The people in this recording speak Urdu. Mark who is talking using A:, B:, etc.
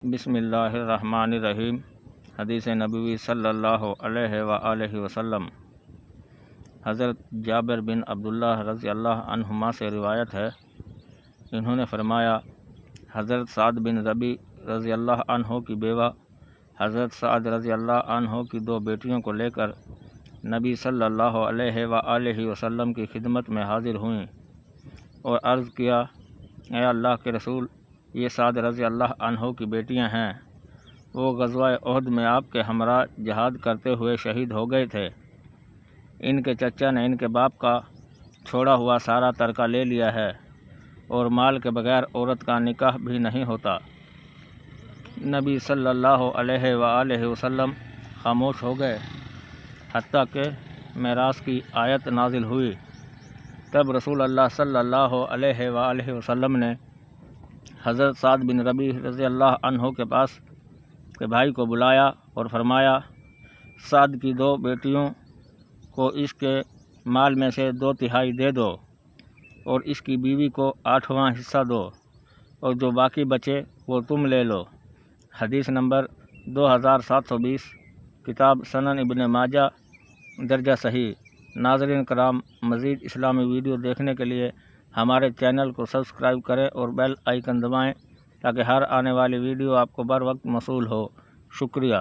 A: بسم اللہ الرحمن الرحیم۔ حدیث نبوی صلی اللہ علیہ وآلہ وسلم۔ حضرت جابر بن عبداللہ رضی اللہ عنہما سے روایت ہے، انہوں نے فرمایا، حضرت سعد بن ربیع رضی اللہ عنہ کی بیوہ حضرت سعد رضی اللہ عنہ کی 2 بیٹیوں کو لے کر نبی صلی اللہ علیہ وآلہ وسلم کی خدمت میں حاضر ہوئیں اور عرض کیا، اے اللہ کے رسول، یہ سعد رضی اللہ عنہ کی بیٹیاں ہیں، وہ غزوہ احد میں آپ کے ہمراہ جہاد کرتے ہوئے شہید ہو گئے تھے۔ ان کے چچا نے ان کے باپ کا چھوڑا ہوا سارا ترکہ لے لیا ہے اور مال کے بغیر عورت کا نکاح بھی نہیں ہوتا۔ نبی صلی اللہ علیہ وآلہ وسلم خاموش ہو گئے حتیٰ کہ میراث کی آیت نازل ہوئی۔ تب رسول اللہ صلی اللہ علیہ وآلہ وسلم نے حضرت سعد بن ربیع رضی اللہ عنہ کے پاس کے بھائی کو بلایا اور فرمایا، سعد کی 2 بیٹیوں کو اس کے مال میں سے 2/3 دے دو اور اس کی بیوی کو 8واں حصہ دو، اور جو باقی بچے وہ تم لے لو۔ حدیث نمبر 2720، کتاب سنن ابن ماجہ، درجہ صحیح۔ ناظرین کرام، مزید اسلامی ویڈیو دیکھنے کے لیے ہمارے چینل کو سبسکرائب کریں اور بیل آئیکن دبائیں تاکہ ہر آنے والی ویڈیو آپ کو بر وقت موصول ہو۔ شکریہ۔